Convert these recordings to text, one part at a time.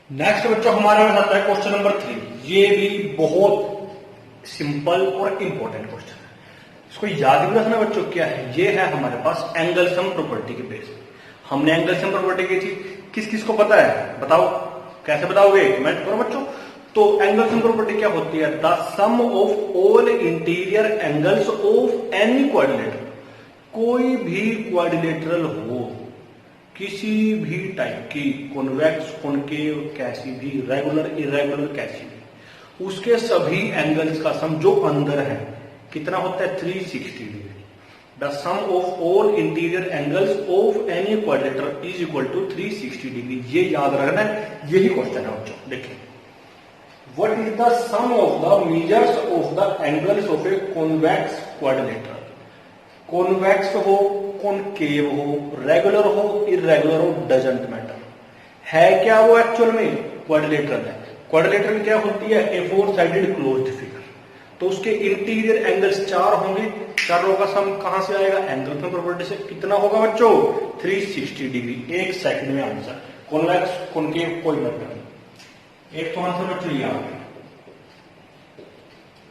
Next बच्चों हमारे पास आता है क्वेश्चन नंबर 3। ये भी बहुत सिंपल और इंपॉर्टेंट क्वेश्चन है, इसको याद भी रखना बच्चों। क्या है ये? है हमारे पास एंगल सम प्रॉपर्टी के बेस। हमने एंगल सम प्रॉपर्टी की थी, किस किस को पता है बताओ? कैसे बताओगे? कमेंट करो बच्चों। तो एंगल सम प्रॉपर्टी क्या होती है? The sum of all interior angles of any quadrilateral. कोई भी क्वाड्रिलेटरल हो, किसी भी टाइप की, कॉन्वेक्स, कॉनकेव, कैसी भी, रेगुलर, इरेगुलर, कैसी भी, उसके सभी एंगल्स का सम जो अंदर है कितना होता है? 360 degree. The sum of all interior angles of any quadrilateral is equal to 360 degree. ये याद रखना है, यही क्वेश्चन है बच्चों। देखिए, what is the sum of the measures of the angles of a convex quadrilateral? Convex हो, कॉनकेव हो, रेगुलर हो, इरेगुलर हो, डजंट मैटर। है क्या वो एक्चुअल में? क्वाड्रिलेटरल है। क्वाड्रिलेटरल क्या होती है? ए फोर साइडेड क्लोज्ड फिगर। तो उसके इंटीरियर एंगल्स 4 होंगे। चारों का सम कहां से आएगा? एंगल सम प्रॉपर्टी से। कितना होगा बच्चों? 360 डिग्री। एक सेकंड में आंसर। कॉन्वेक्स, कॉनकेव कोई मैटर नहीं। एक तो आंसर बच्चों ये आ गया।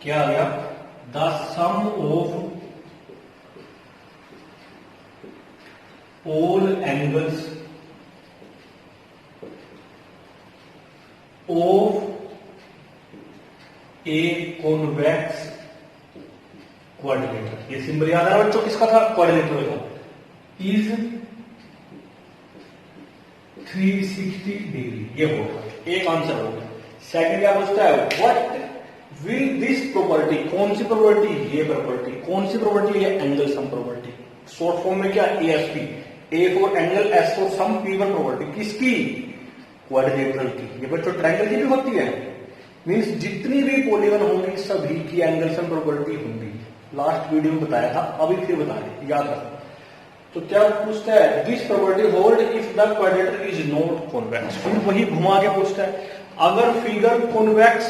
क्या आ गया? The sum of all angles of a convex quadrilateral। ये सिंबल याद है बच्चों? किसका था? क्वाड्रिलेटरल का। Is 360 degree. ये होगा एक आंसर होगा। सेकंड क्या पूछता है? What will this property? कौन सी प्रॉपर्टी? ये प्रॉपर्टी। कौन सी प्रॉपर्टी? ये angle sum property. Short form में क्या? ASP. A for angle, S for sum, P1 property. किसकी? क्वाड्रिलेटरल की। ये बच्चों ट्रायंगल की भी होती है। मींस जितनी भी पॉलीगन होंगी सभी की एंगल सम प्रॉपर्टी होंगी। लास्ट वीडियो में बताया था, अभी फिर बता रहे, याद रखो। तो क्या पूछता है? This property hold if the quadrilateral is not convex. फिर वही घुमा के पूछता है, अगर फिगर कॉन्वेक्स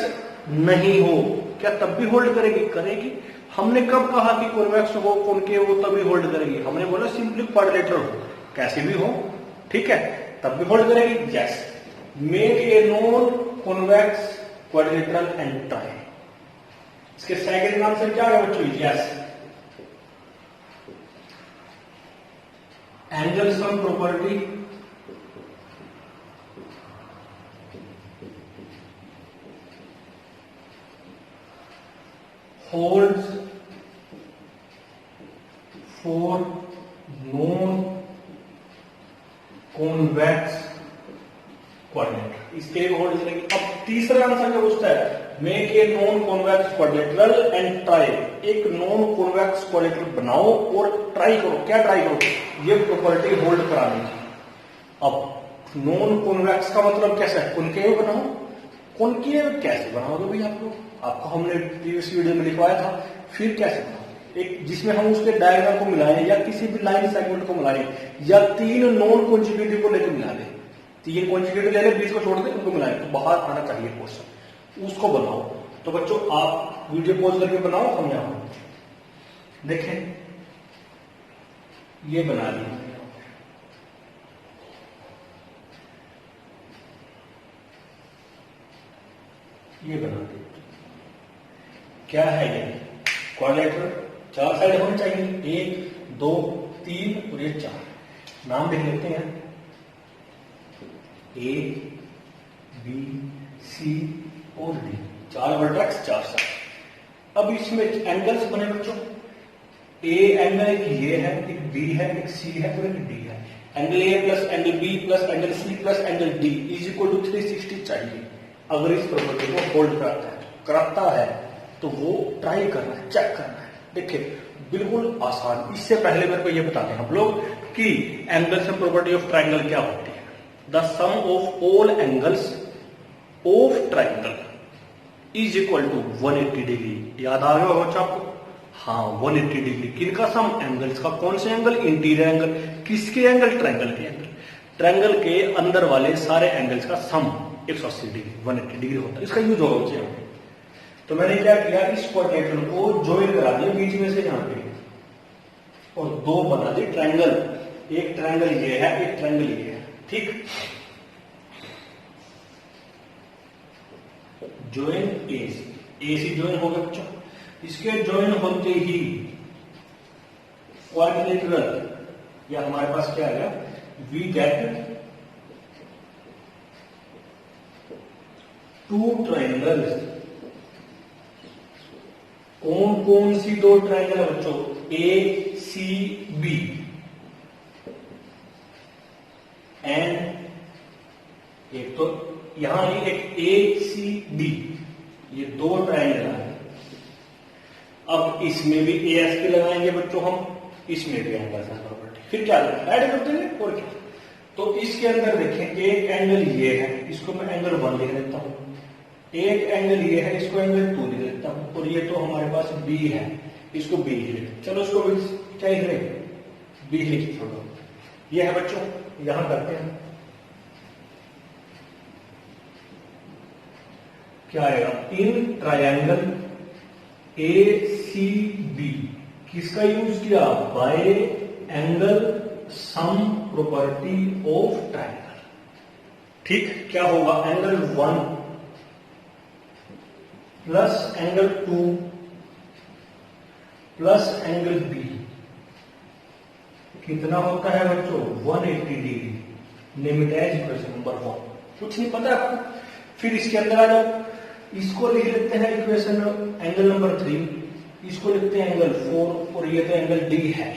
नहीं हो क्या तब भी होल्ड करेगी? करेगी। हमने कब कहा कि कॉन्वेक्स हो, कॉनकेव हो तभी होल्ड करेगी? हमने बोला सिंपली क्वाड्रिलेटरल हो, कैसे भी हो, ठीक है, तब भी होल्ड करेगी। Yes. Make a non convex quadrilateral and try. इसके सेकंड आंसर क्या है बच्चों? Yes. Angle sum property holds for non-convex quadrilateral। इसके लिए होल्ड करेंगे। अब तीसरा आंसर क्या पूछता है? Make a non convex quadrilateral and try. एक नॉन कॉन्वेक्स क्वाड्रिलेटरल बनाओ और ट्राई करो। क्या ट्राई करो? ये प्रॉपर्टी होल्ड कराने की। अब नॉन कॉन्वेक्स का मतलब कैसा है? कॉनकेव बनाओ। कॉनकेव कैसे बनाओगे भाई आप लोग? आपको हमने प्रीवियस वीडियो में लिखवाया था। फिर कैसे बनाओ? एक जिसमें हम उसके डायग्राम को मिलाएं या किसी भी लाइन सेगमेंट को मिलाएं या 3 नॉन कॉन्जिक्यूटिव को लेकर मिला दें। 3 कॉन्जिक्यूटिव ले लें, 20 को छोड़ दें, उनको मिलाएं तो बाहर आना चाहिए क्वेश्चन। उसको बनाओ। तो बच्चों आप वीडियो पॉज करके बनाओ, हम यहां देखें। ये बना लिया, ये बना दिया। क्या है ये? क्वाड्रिलेटरल 4 साइड होनी चाहिए, 1 2 3 और ये 4। नाम लिख लेते हैं, ए बी सी और डी। 4 vertex 4 side. अब इसमें एंगल्स बने बच्चों। ए एंगल एक ये है, एक बी है, एक सी है और एक डी है। Angle A plus angle B plus angle C plus angle D is equal to 360 चाहिए। अगर इस प्रॉपर्टी को होल्ड कराता है तो वो ट्राई करना है, चेक करना है। देखिए बिल्कुल आसान। इससे पहले मेरे को ये बताते हैं हम लोग कि angle sum property of triangle क्या होती है। The sum of all angles of triangle is equal to 180 degree. याद आ गया होगा आपको? हाँ, 180 डिग्री। किनका सम? एंगल्स का। कौन से एंगल? Interior angle. किसके एंगल? ट्राइंगल के एंगल। ट्राइंगल के अंदर वाले सारे एंगल्स का सम 180 डिग्री, 180 डिग्री होता है। इसका यूज होगा बच्चे। तो मैंने क्या किया? इस क्वाड्रिलेटरल को ज्वाइन करा दिया बीच में से, यहां पे, और 2 बना दी ट्राइंगल। एक ट्राइंगल ये है, एक ट्राइंगल ये है, ठीक। ज्वाइन ए सी ज्वाइन हो गया बच्चों। इसके ज्वाइन होते ही क्वाड्रिलेटरल या हमारे पास क्या आ गया, वी गेट टू ट्रायंगल्स। कौन कौन सी दो ट्रायंगल है बच्चों, ए सी बी एंड एक तो यहां ही एक ए सी डी, ये दो ट्रायंगल है। अब इसमें भी ए एस पी लगाएंगे बच्चों हम, इसमें भी एंगल प्रॉपर्टी, फिर क्या ऐड करते हैं और क्या। तो इसके अंदर देखें एक एंगल ये है, इसको मैं एंगल 1 लिख देता हूं, एक एंगल ये है, इसको एंगल 2 लिख देता हूं, और ये तो हमारे पास बी है, इसको बी लिख, चलो इसको क्या लिख, बी लिख छोड़ो। ये है बच्चों, यहां करते हैं क्या आएगा, in triangle A C B किसका यूज किया, by angle sum property of triangle. ठीक, क्या होगा, angle 1 plus angle 2 plus angle B कितना होता है बच्चों, 180 degree. Limit as equation number 1। कुछ नहीं पता आपको, फिर इसके अंदर आ जाओ, इसको लिख लेते हैं इक्वेशन एंगल नंबर 3, इसको लिखते हैं एंगल 4, और ये तो एंगल डी है।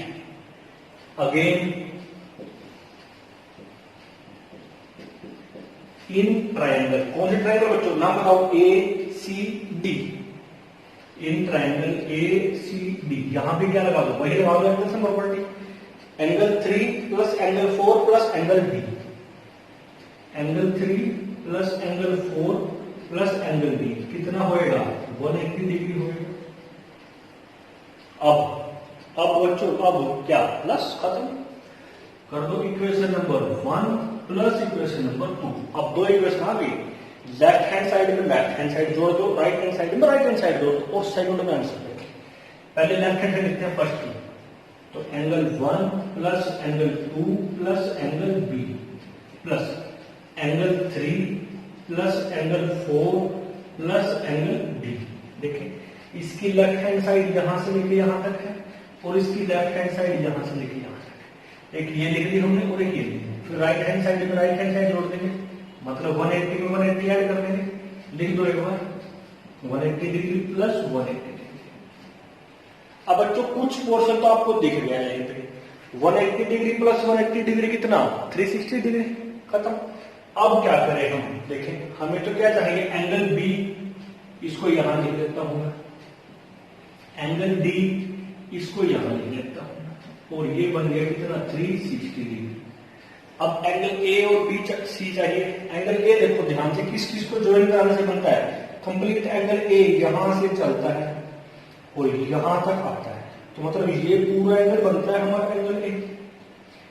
अगेन इन ट्रायंगल, कौन से ट्रायंगल बच्चों, नाम बताओ, A C D. In triangle A C D, यहां भी क्या लगा दो, वही लगा दो angle sum property, angle 3 plus angle 4 plus angle D, angle 3 plus angle 4 plus angle D कितना होएगा, 180 डिग्री होएगा। अब बच्चों, अब क्या, प्लस खत्म कर दो, equation number 1 plus equation number 2। अब दो इक्वेशन आ गई, लेफ्ट हैंड साइड में लेफ्ट हैंड साइड जोड़ दो, राइट हैंड साइड में राइट हैंड साइड जोड़ दो, और साइडों में आंसर देखें। पहले लेफ्ट हैंड साइड लिखते हैं फर्स्ट की, तो angle 1 plus angle 2 plus angle B plus angle 3 plus angle 4 plus angle D. देखें, इसकी लेफ्ट हैंड साइड यहां से लेके यहां तक है, और इसकी लेफ्ट हैंड साइड यहां से लेके यहां तक है। एक ये लिख दी हमने और एक ये लिख दी, फिर राइट हैंड साइड में राइट हैंड साइड जोड़ देंगे, मतलब 180 में 180 ऐड कर देंगे, लिख दो एक बार, 180 डिग्री प्लस 180 डिग्री। अब बच्चों कुछ पोर्शन तो आपको दिख गया है यहीं पे, 180 डिग्री प्लस 180 डिग्री कितना, 360 डिग्री, खत्म। अब क्या करें हम, देखें, हमें तो क्या चाहिए, एंगल बी, इसको यहां लिख देता हूं, एंगल डी इसको यहां लिख देता हूं, और ये बन गया कितना, 360 डिग्री। अब एंगल ए और बी सी चाहिए। एंगल ए देखो ध्यान से, किस किस को ज्वाइन कराने से बनता है, कंप्लीट एंगल ए यहां से चलता है और यहां तक आता है, तो मतलब ये पूरा एंगल बनता है हमारा एंगल ए।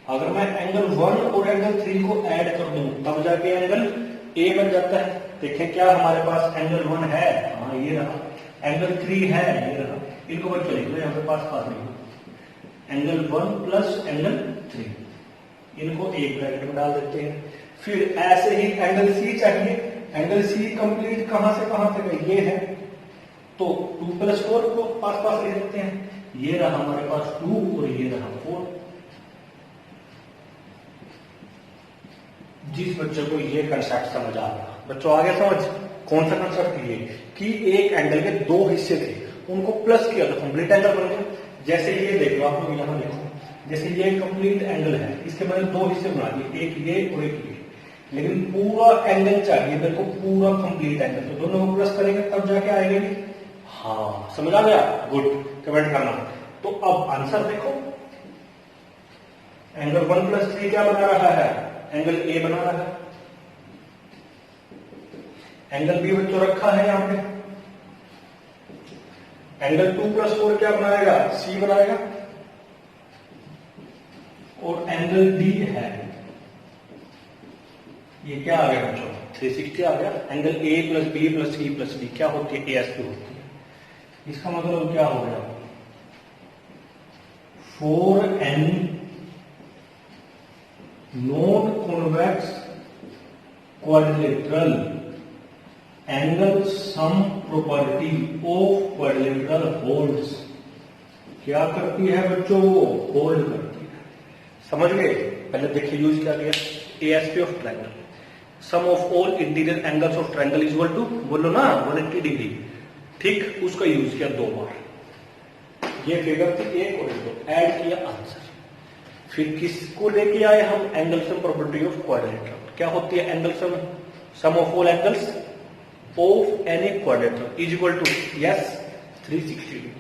अगर मैं एंगल 1 और एंगल 3 को ऐड कर दूं तब जाके एंगल ए बन जाता है। देखें क्या हमारे पास एंगल 1 है, हाँ ये रहा, एंगल 3 है, ये रहा, इनको बच्चों लिख लो यहाँ पे पास नहीं, एंगल 1 प्लस एंगल 3, इनको एक ब्रैकेट में डाल देते हैं। फिर ऐसे ही एंगल सी चाहिए, एंगल सी कंप्लीट कहां से कहां तक है, ये है, तो 2 प्लस 4 को पास पास ले देते हैं, ये रहा हमारे पास 2 और ये रहा 4। जिस बच्चे को ये कंसेप्ट समझ आ गया, बच्चों आ गया समझ, कौन सा कंसेप्ट, ये कि एक एंगल के दो हिस्से थे, उनको प्लस किया तो कंप्लीट एंगल बन गया। जैसे ये देख लो, आप लोग यहां देखो, जैसे ये कंप्लीट एंगल है, इसके मैंने दो हिस्से बना दिए, एक ये और एक ये, लेकिन पूरा एंगल चाहिए मेरे को, पूरा कंप्लीट एंगल, तो दोनों को प्लस करेंगे तब जाके आएगा। हाँ समझ आ गया, गुड, कमेंट करना। तो अब आंसर देखो, एंगल 1 प्लस 3 क्या बना रहा है, एंगल ए बना रहा है, एंगल बी बच्चों रखा है यहां पे, एंगल 2 प्लस 4 क्या बनाएगा, सी बनाएगा, और एंगल डी है, ये क्या आ गया बच्चों, 360 आ गया। Angle A plus B plus C plus D क्या होती है, ए एस पी होती है। इसका मतलब क्या हो गया, 4n non convex quadrilateral angle sum property of quadrilateral holds. क्या करती है बच्चों? वो होल्ड करती है। समझ गए? पहले देखिए यूज क्या किया, ASP of triangle, sum of all interior angles of triangle is equal to, बोलो ना 180 डिग्री। ठीक, उसका यूज किया 2 बार। ये फिगर थी 1 और 2, ऐड किया आंसर। फिर किसको लेके आए हम? Angle sum property of quadrilateral. क्या होती है angle sum of all angles of any quadrilateral is equal to, yes, 360 degree.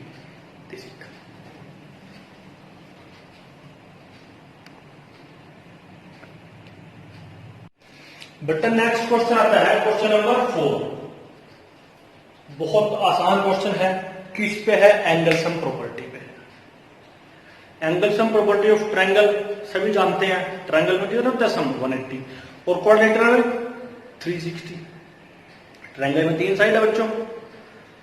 बेटा नेक्स्ट क्वेश्चन आता है, क्वेश्चन नंबर 4। बहुत आसान क्वेश्चन है। किस पे है? एंगल सम प्रॉपर्टी पे। Angle sum property of triangle सभी जानते हैं। ट्रायंगल में कितना होता है? सम 180 और क्वाड्रिलेटरल में 360। ट्रायंगल में 3 साइड है बच्चों,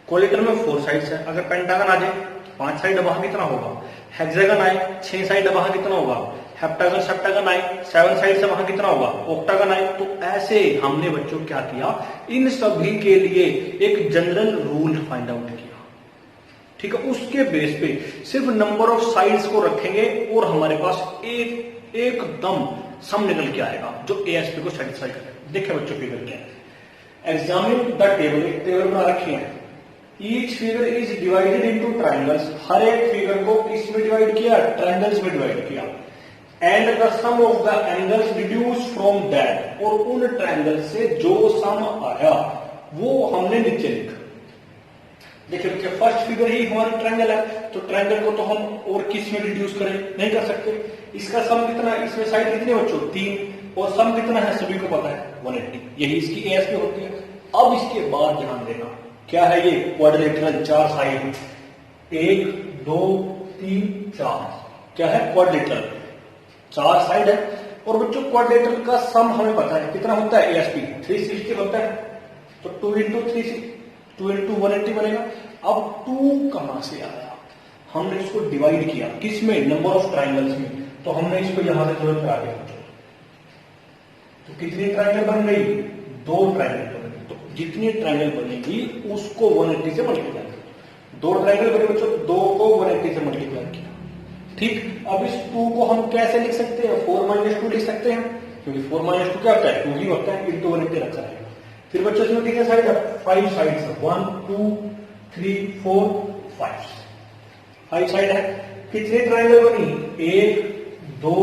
क्वाड्रिलेटरल में 4 साइड्स है। अगर पेंटागन आ जाए 5 साइड, वहां कितना होगा? हेक्सागन आए 6 साइड, वहां कितना होगा? हेप्टागन सेप्टागन आए 7 साइड से, वहां कितना होगा? ऑक्टागन आए। तो ऐसे हमने बच्चों क्या किया, इन सभी के लिए एक जनरल रूल फाइंड आउट किया। ठीक है, उसके बेस पे सिर्फ नंबर ऑफ साइड्स को रखेंगे और हमारे पास एकदम सम निकल के आएगा जो एएसपी को सेटिस्फाई करेगा। देखिए बच्चों फिगर क्या है, एग्जामिन द टेबल। एक टेबल बना रखी है। Each figure is divided into triangles. हर एक फिगर को किस में डिवाइड किया? ट्रायंगल्स में डिवाइड किया। And the sum of the angles deduce from that, और उन ट्रायंगल से जो सम आया वो हमने नीचे लिखा। देखिए बच्चे, फर्स्ट फिगर ही हमारी ट्रायंगल है, तो ट्रायंगल को तो हम और किस में रिड्यूस करें? नहीं कर सकते। इसका सम कितना है? इसमें साइड कितने बच्चों? 3, और सम कितना है सभी को पता है, 180। यही इसकी एएसपी होती है। अब इसके बाद ध्यान देना, क्या है ये? Quadrilateral, 4 side, 1 2 3 4। क्या है? क्वाड्रिलेटरल, 4 साइड है। और बच्चों क्वाड्रिलेटरल का सम हमें पता है कितना होता है? एएसपी 360 होता है। तो 2 इंटू 180 बनेगा। अब 2 कहां से आया? हमने इसको डिवाइड किया किस में? नंबर ऑफ ट्रायंगल्स में। तो हमने इसको यहां से जोड़ करा दिया। तो कितनी ट्रायंगल बन गई? 2 ट्रायंगल बन गई। तो जितनी ट्रायंगल बनेगी उसको 180 से मल्टीप्लाई करो। 2 ट्रायंगल बने बच्चों, 2 को 180 से मल्टीप्लाई किया। ठीक, अब इस 2 को हम कैसे लिख सकते हैं? 4 - 2 लिख सकते हैं, क्योंकि 4 - 2 क्या होता है? 2 ही होता है। इंटू 180 रखा रहेगा। फिर बच्चों इसमें कितने साइड है? 5 साइड है। 1 2 3 4 5 साइड है। कितनी ट्रायंगल बनी? 1 2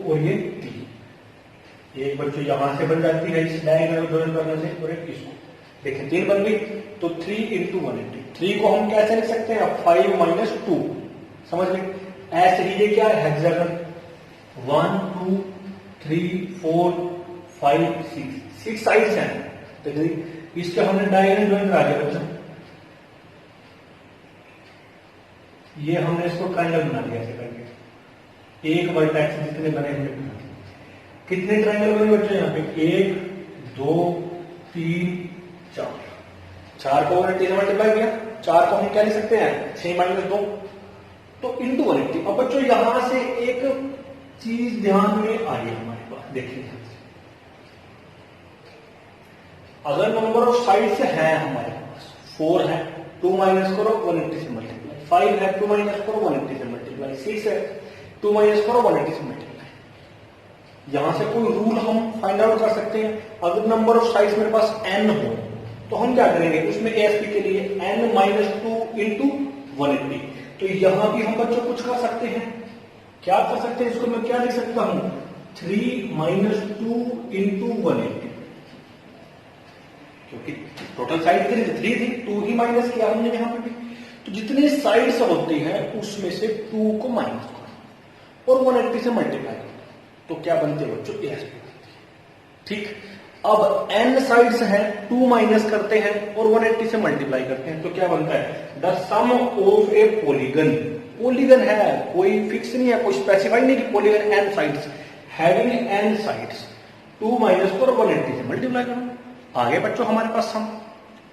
और ये 3। एक बच्चों यहां से बन जाती है इस डायगोनल ज्वाइन करने से, और एक इसको। देखिए 3 बन गई। तो 3 इंटू 180। 3 को हम कैसे लिख सकते हैं? 5 - 2। समझ गए? ऐसे ही ये क्या है? हेक्सागन। 1 2 3 4 5 6 साइड्स हैं। तो इसके हमने डायगोनल ज्वाइन करा दिया बच्चों। ये हमने इसको ट्रायंगल बना दिया ऐसे करके। एक वर्टेक्स जितने बने हमने बना दिए। कितने ट्रायंगल बने बच्चों यहाँ पे? 1 2 3 4। 4 को 180 से मल्टीप्लाई किया। 4 को हम क्या लिख सकते हैं? 6 - 2। तो इंटू 180। अब बच्चों यहां से एक चीज ध्यान में आई हमारे पास, देखिए अगर नंबर ऑफ साइड्स है हमारे पास 4 है, 2 माइनस करो 180 से मल्टीप्लाई, 5 है 2 माइनस करो 180 से मल्टीप्लाई, 6 है 2 माइनस करो 180 से मल्टीप्लाई। यहां से कोई रूल हम फाइंड आउट कर सकते हैं। अगर नंबर ऑफ साइड्स मेरे पास n हो तो हम क्या करेंगे? उसमें एएसपी के लिए n - 2 इंटू 180। तो यहां भी हम बच्चों कुछ कर सकते हैं। क्या कर सकते हैं? इसको मैं क्या लिख सकता हूं? 3 - 2 इंटू 180, क्योंकि टोटल साइड कितनी थी? 3 थी, 2 ही माइनस किया हमने यहां पे भी। तो जितनी साइड्स होती हैं उसमें से 2 को माइनस करो और 180 से मल्टीप्लाई करो, तो क्या बनते हैं बच्चों? एएसपी। ठीक, अब n साइड्स हैं, 2 माइनस करते हैं और 180 से मल्टीप्लाई करते हैं, तो क्या बनता है? The sum of a polygon. Polygon है, कोई फिक्स नहीं है, कोई स्पेसिफाई नहीं कि polygon n sides, having n sides, 2 minus करो 180 से मल्टीप्लाई करो, आगे बच्चों हमारे पास सम।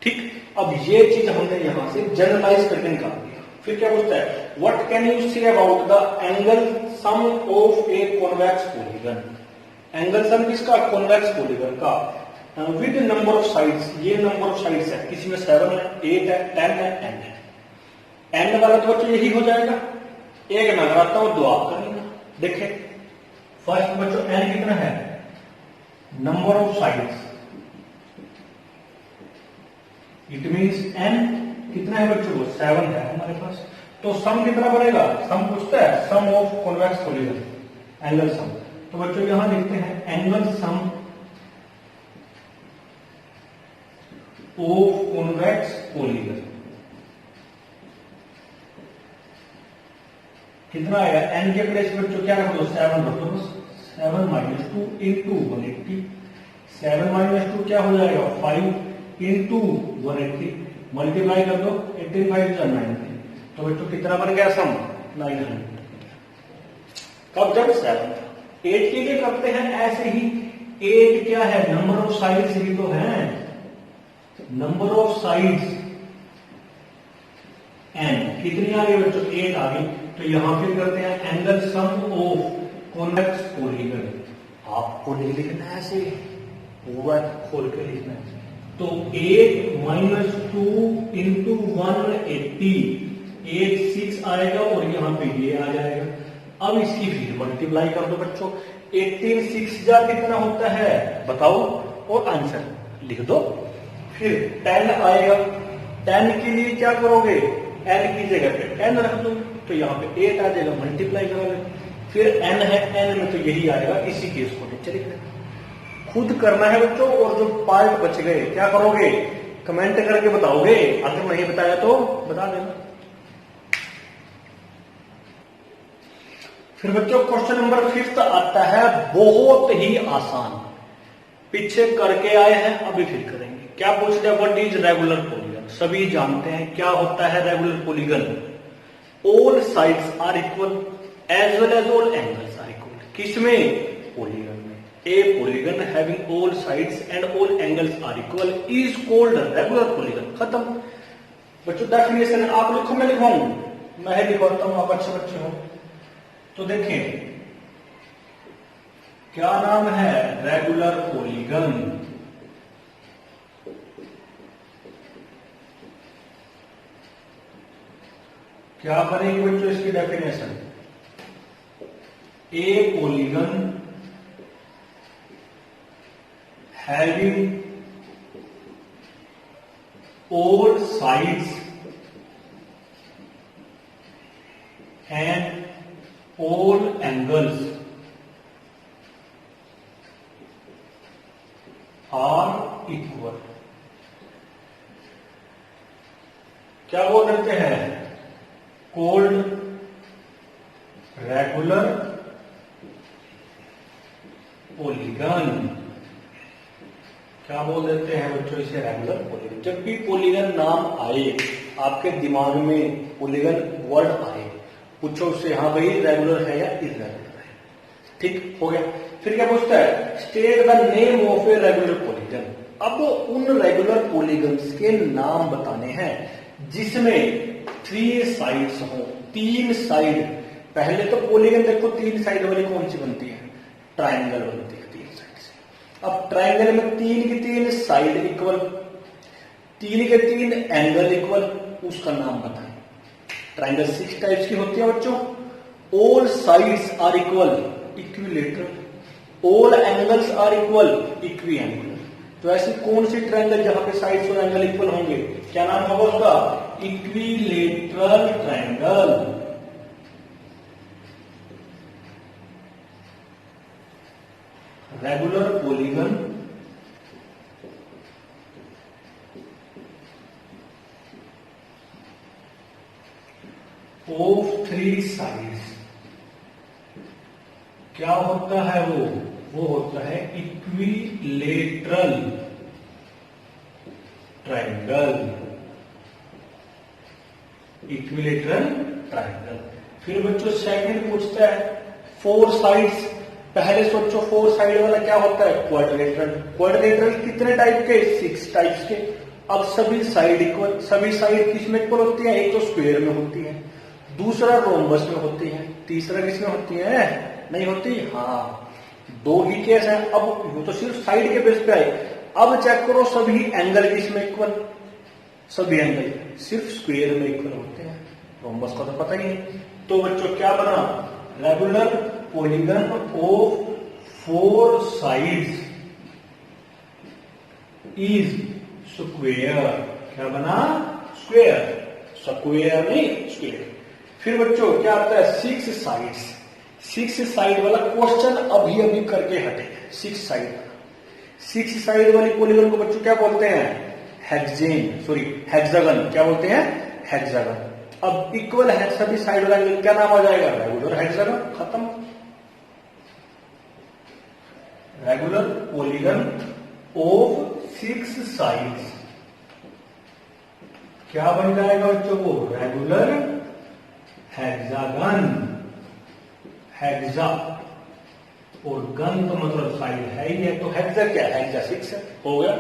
ठीक, अब ये चीज हमने यहां से जनरलाइज करके निकाल दिया। फिर क्या बोलता है? What can you say about the angle sum of a convex polygon. Angle सम किसका? कॉन्वेक्स पॉलीगन का। विद नंबर ऑफ साइड्स, ये नंबर ऑफ साइड्स है, किसी में 7 है, 8 है, 10 है, n है। n वाला तो बच्चों यही हो जाएगा, एक मैं कराता हूं, दो आप कर लेना। देखें फर्स्ट बच्चों n कितना है, number of sides, it means n कितना है बच्चों, 7 है हमारे पास। तो सम कितना बनेगा, सम पूछता है, sum of convex polygon, angle sum. तो बच्चों यहां लिखते हैं angle sum of convex polygon कितना आएगा, n के प्लेस में बच्चों क्या रख दो, 7 रख दो बस। 7 माइनस 2 इंटू 180, 7 माइनस 2 क्या हो जाएगा, 5 इंटू 180, मल्टीप्लाई कर दो, 85 जा 90। तो बच्चों कितना बन गया सम, 900। कब, जब 7 था। 8 के लिए करते हैं ऐसे ही, 8 क्या है, नंबर ऑफ साइड्स ही तो है, नंबर ऑफ साइड्स n कितनी आ गई बच्चों, 8 आ गई। तो यहां फिर करते हैं angle sum of convex polygon. आपको नहीं लिखना है ऐसे, पूरा खोल के लिखना है। तो 8 माइनस 2 इंटू 180, 8 6 आएगा और यहां पे ये आ जाएगा। अब इसकी फिर मल्टीप्लाई कर दो बच्चों, 18 6 जा कितना होता है बताओ, और आंसर लिख दो। फिर 10 आएगा, 10 के लिए क्या करोगे, n की जगह पे 10 रख दो, तो यहाँ पे 8 आ जाएगा, मल्टीप्लाई करा लो। फिर n है, n में तो यही आएगा, इसी केस को नीचे लिख लेना। खुद करना है बच्चों, और जो पार्ट बच गए क्या करोगे, कमेंट करके बताओगे, अगर नहीं बताया तो बता देना। फिर बच्चों क्वेश्चन नंबर 5 आता है, बहुत ही आसान, पीछे करके आए हैं अभी फिर करेंगे। क्या पूछते हैं, व्हाट इज रेगुलर पॉलीगन। सभी जानते हैं क्या होता है regular polygon, all sides are equal as well as all angles are equal. किसमें, पॉलीगन में। A polygon having all sides and all angles are equal is called regular polygon. खत्म बच्चों, डेफिनेशन आप लिखो, मैं लिखवाऊं, मैं लिखवाता हूं, आप अच्छे बच्चे हो। तो देखें क्या नाम है, रेगुलर पॉलीगन। क्या बनेगी बच्चों इसकी definition, A polygon having all sides and all angles are equal। क्या बोल देते हैं, called regular polygon। क्या बोल देते हैं बच्चों इसे, रेगुलर पॉलीगन। जब भी पॉलीगन नाम आए आपके दिमाग में, पॉलीगन वर्ड आए, पूछो उससे, हाँ भाई रेगुलर है या इरेगुलर है, ठीक हो गया। फिर क्या पूछता है, state the name of a regular polygon. अब उन रेगुलर पॉलीगन्स के नाम बताने हैं जिसमें 3 साइड्स हो, 3 साइड। पहले तो पॉलीगन देखो 3 साइड वाली कौन सी बनती है, ट्राइंगल बनती है 3 साइड से। अब ट्राइंगल में 3 की 3 साइड इक्वल, 3 के 3 एंगल इक्वल, उसका नाम बताएं। ट्राइंगल 6 टाइप्स की होती है बच्चों, all sides are equal, equilateral, all angles are equal, equiangular. तो ऐसी कौन सी ट्राइंगल जहां पे साइड्स और एंगल इक्वल होंगे, क्या नाम होगा उसका, equilateral triangle. Regular polygon of 3 sides, क्या होता है वो होता है इक्विलेटरल ट्राइंगल, इक्विलेटरल ट्राइंगल। फिर बच्चों सेकंड पूछता है 4 साइड्स। पहले सोचो 4 साइड वाला क्या होता है, क्वाड्रिलेटरल। क्वाड्रिलेटरल कितने टाइप के, 6 टाइप्स के। अब सभी साइड इक्वल, सभी साइड किस में इक्वल होती है, एक तो स्क्वायर में होती है, दूसरा रोम्बस में होती है, तीसरा किसमें होती है, नहीं होती। हाँ, 2 ही केस है। अब वो तो सिर्फ साइड के बेस पे आए, अब चेक करो सभी एंगल इसमें इक्वल, सभी एंगल सिर्फ स्क्वायर में इक्वल होते हैं, रोम्बस का तो पता ही है। तो बच्चों क्या बना, regular polygon of 4 sides is square. क्या बना, स्क्वायर, स्क्वायर नहीं स्क्वायर। फिर बच्चों क्या आता है, 6 साइड्स, 6 साइड वाला क्वेश्चन अभी अभी करके हटे। 6 साइड वाली पॉलीगन को बच्चों क्या बोलते हैं, हेक्सागन। क्या बोलते हैं, हेक्सागन। अब इक्वल है सभी साइड वाला एंगल, क्या नाम आ जाएगा, रेगुलर हेक्सागन। खत्म। रेगुलर पॉलीगन ऑफ 6 साइड्स क्या बन जाएगा बच्चों को, रेगुलर हेक्सागन। हेक्सा और गन तो मतलब साइड है ही है, तो हेक्सा क्या है, हेक्सा 6 है, हो गया।